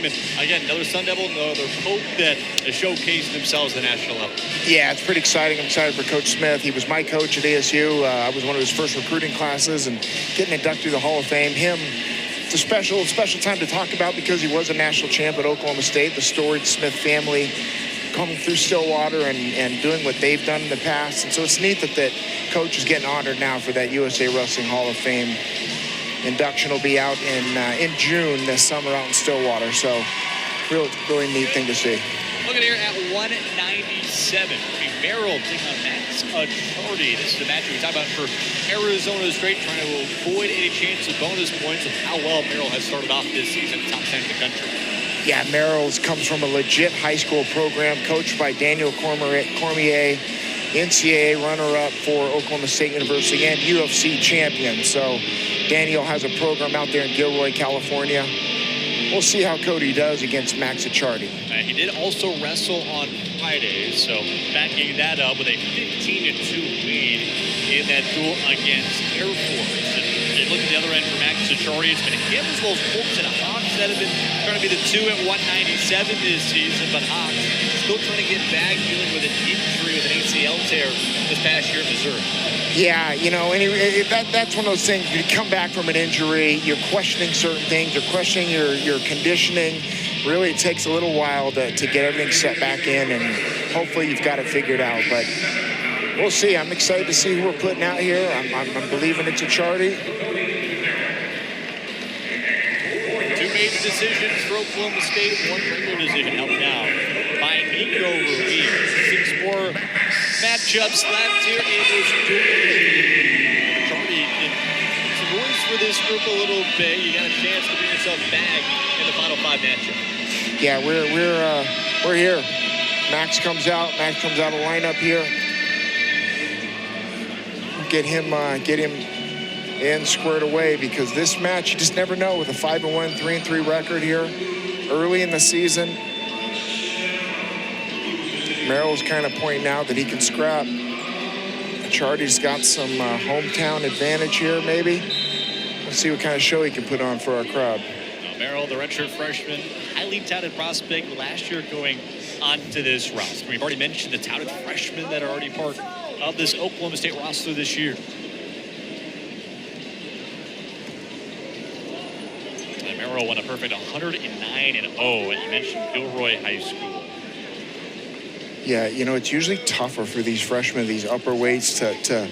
Fame. And again, another Sun Devil, another Pope that has showcased themselves at the national level. Yeah, it's pretty exciting. I'm excited for Coach Smith. He was my coach at ASU. I was one of his first recruiting classes, and getting inducted to the Hall of Fame. It's a special time to talk about because he was a national champ at Oklahoma State. The storied Smith family coming through Stillwater and doing what they've done in the past. And so it's neat that Coach is getting honored now for that USA Wrestling Hall of Fame. Induction will be out in June this summer out in Stillwater. So really neat thing to see. Looking here at 197. Merrill taking on Maxi Acciardi. This is a match we talked about for Arizona State, trying to avoid any chance of bonus points of how well Merrill has started off this season, top 10 in the country. Yeah, Merrill comes from a legit high school program coached by Daniel Cormier, NCAA runner-up for Oklahoma State University and UFC champion. So Daniel has a program out there in Gilroy, California. We'll see how Cody does against Maxi Acciardi. He did also wrestle on Friday, so backing that up with a 15-2 lead in that duel against Air Force. And look at the other end for Maxi Acciardi. It's been him as well as Colts and Hawks that have been trying to be the two at 197 this season, but Hawks still trying to get back, dealing with an injury with an ACL tear this past year in Missouri. Yeah, you know, that's one of those things. You come back from an injury, you're questioning certain things, you're questioning your conditioning. Really, it takes a little while to get everything set back in, and hopefully you've got it figured out. But we'll see. I'm excited to see who we're putting out here. I'm believing it's Acciardi. Two major decisions for Oklahoma State, one regular decision held now by Nico Ruiz. 6 more matchups left here in this duel. Acciardi can some voice for this group a little bit. You got a chance to bring yourself back in the final 5 matchup. Yeah, we're here. Max comes out of lineup here. Get him in squared away, because this match you just never know with a 5-1, 3-3 record here early in the season. Merrill's kind of pointing out that he can scrap. Acciardi's got some hometown advantage here, maybe. Let's see what kind of show he can put on for our crowd. Merrill, the redshirt freshman, highly touted prospect last year going onto this roster. We've already mentioned the touted freshmen that are already part of this Oklahoma State roster this year. And Merrill won a perfect 109-0, and you mentioned Gilroy High School. Yeah, you know, it's usually tougher for these freshmen, these upper weights, to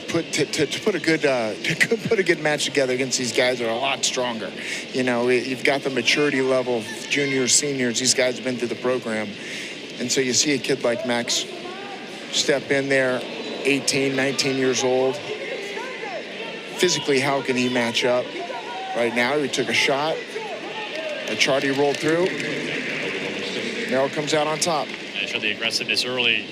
put a good match together against these guys that are a lot stronger. You know, you've got the maturity level of juniors, seniors. These guys have been through the program, and so you see a kid like Max step in there, 18, 19 years old. Physically, how can he match up? Right now, he took a shot. Acciardi rolled through. Merrill comes out on top. And showed the aggressiveness early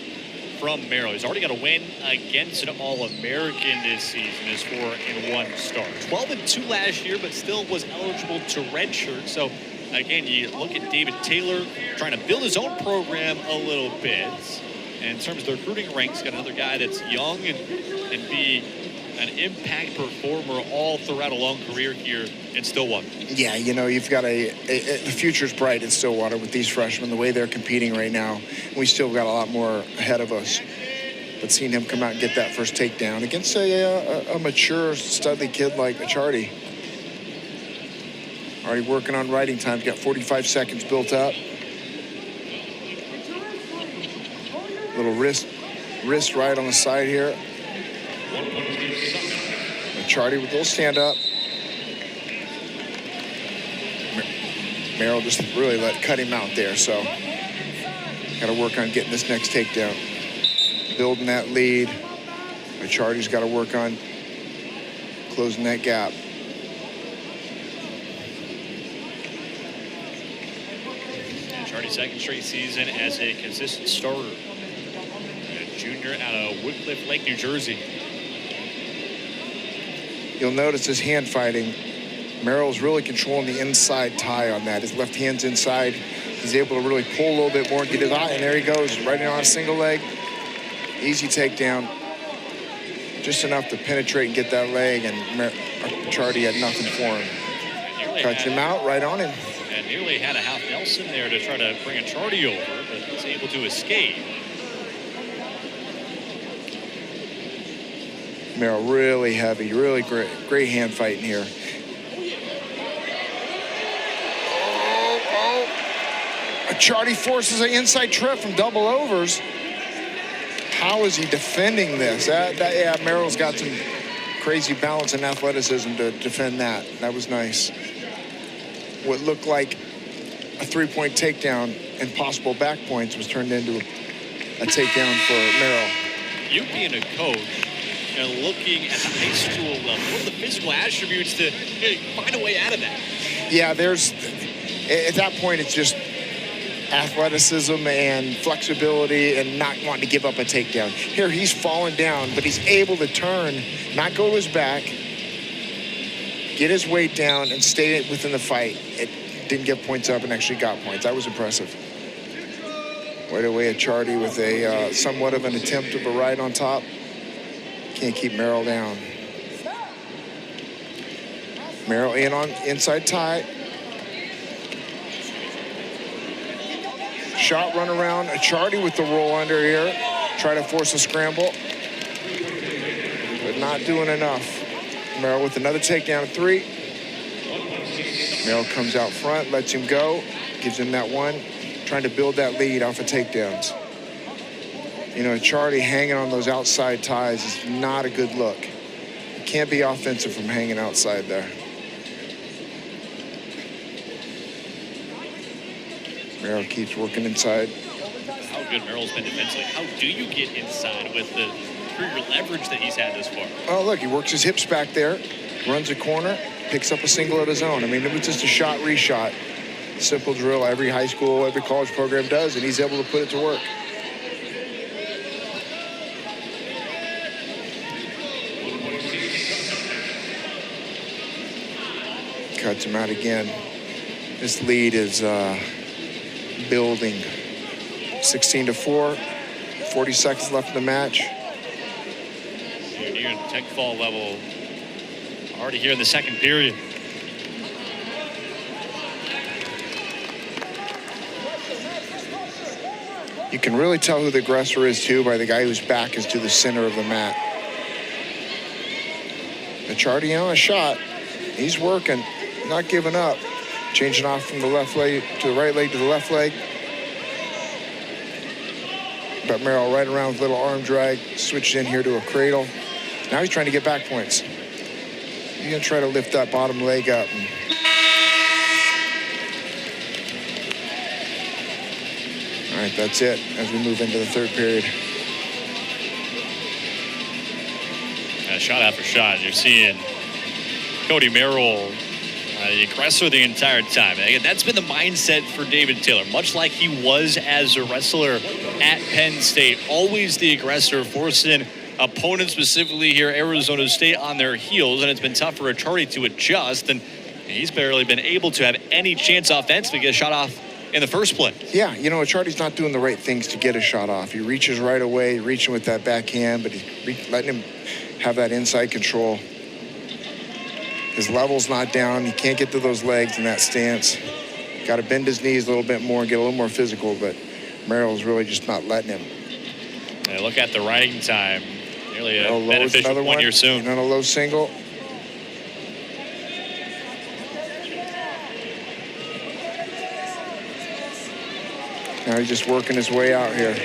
from Merrill. He's already got a win against an All-American this season. His 4-1 start. 12-2 last year, but still was eligible to redshirt. So again, you look at David Taylor trying to build his own program a little bit. And in terms of the recruiting ranks, got another guy that's young and be an impact performer all throughout a long career here in Stillwater. Yeah, you know, you've got the future's bright in Stillwater with these freshmen, the way they're competing right now. We still got a lot more ahead of us. But seeing him come out and get that first takedown against a mature, studly kid like Acciardi. Already working on riding time. Got 45 seconds built up. Little wrist right on the side here. Acciardi with a little stand up. Merrill just really cut him out there, so got to work on getting this next takedown. Building that lead. Acciardi's got to work on closing that gap. Acciardi's second straight season as a consistent starter. A junior out of Woodcliff Lake, New Jersey. You'll notice his hand fighting. Merrill's really controlling the inside tie on that. His left hand's inside. He's able to really pull a little bit more and get his eye, and there he goes, right in on a single leg. Easy takedown. Just enough to penetrate and get that leg, and Acciardi had nothing for him. Cuts him out right on him. And nearly had a half Nelson there to try to bring Acciardi over, but was able to escape. Merrill really heavy, really great hand fighting here. Acciardi forces an inside trip from double overs. How is he defending this? Yeah, Merrill's got some crazy balance and athleticism to defend that. That was nice. What looked like a three-point takedown and possible back points was turned into a takedown for Merrill. You being a coach and looking at the high school level, what are the physical attributes to find a way out of that? Yeah, at that point, it's just athleticism and flexibility and not wanting to give up a takedown. Here, he's falling down, but he's able to turn, not go to his back, get his weight down, and stay within the fight. It didn't get points up and actually got points. That was impressive. Right away, Acciardi with a somewhat of an attempt of a ride on top. Can't keep Merrill down. Merrill in on inside tie. Shot run around. Acciardi with the roll under here. Try to force a scramble. But not doing enough. Merrill with another takedown of 3. Merrill comes out front, lets him go. Gives him that one. Trying to build that lead off of takedowns. You know, Acciardi hanging on those outside ties is not a good look. You can't be offensive from hanging outside there. Merrill keeps working inside. How good Merrill's been defensively. How do you get inside with the superior leverage that he's had this far? Oh, look, he works his hips back there, runs a corner, picks up a single of his own. I mean, it was just a shot, reshot. Simple drill every high school, every college program does, and he's able to put it to work. Cuts him out again. This lead is building. 16-4. 40 seconds left in the match. You're near the tech fall level already here in the second period. You can really tell who the aggressor is, too, by the guy whose back is to the center of the mat. Acciardi on a shot. He's working, not giving up. Changing off from the left leg to the right leg to the left leg. But Merrill right around with a little arm drag. Switched in here to a cradle. Now he's trying to get back points. He's going to try to lift that bottom leg up. All right, that's it as we move into the third period. Shot after shot, you're seeing Cody Merrill, the aggressor the entire time. And again, that's been the mindset for David Taylor, much like he was as a wrestler at Penn State. Always the aggressor, forcing opponents, specifically here Arizona State, on their heels. And it's been tough for Acciardi to adjust. And he's barely been able to have any chance offensively to get a shot off in the first place. Yeah, you know, Acciardi's not doing the right things to get a shot off. He reaches right away, reaching with that backhand, but he's letting him have that inside control. His level's not down. He can't get to those legs in that stance. Got to bend his knees a little bit more and get a little more physical, but Merrill's really just not letting him. And look at the riding time. Nearly a beneficial one here soon. And then a low single. Now he's just working his way out here.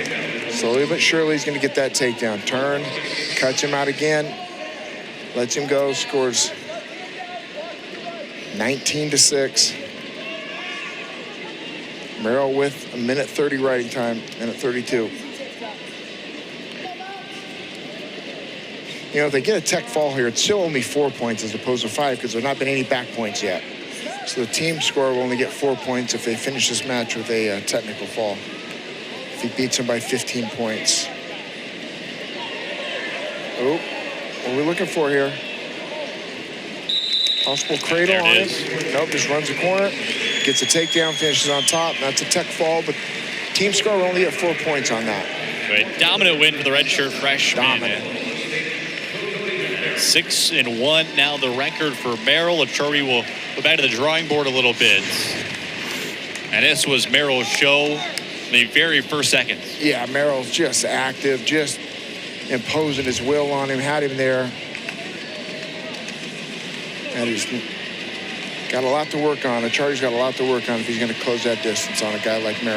Slowly but surely he's going to get that takedown. Turn, cuts him out again, lets him go, scores 19-6. Merrill with a minute 30 riding time, minute 32. You know, if they get a tech fall here, it's still only 4 points as opposed to 5 because there have not been any back points yet. So the team score will only get 4 points if they finish this match with a technical fall. If he beats him by 15 points. Oh, what are we looking for here? Possible cradle on him. Nope, just runs the corner, gets a takedown, finishes on top. That's a tech fall, but team score will only get 4 points on that. Right, dominant win for the redshirt freshman. Dominant. 6-1 now the record for Merrill. Acciardi will go back to the drawing board a little bit. And this was Merrill's show in the very first seconds. Yeah, Merrill's just active, just imposing his will on him, had him there. And he's got a lot to work on. Acciardi's got a lot to work on if he's going to close that distance on a guy like Merrill.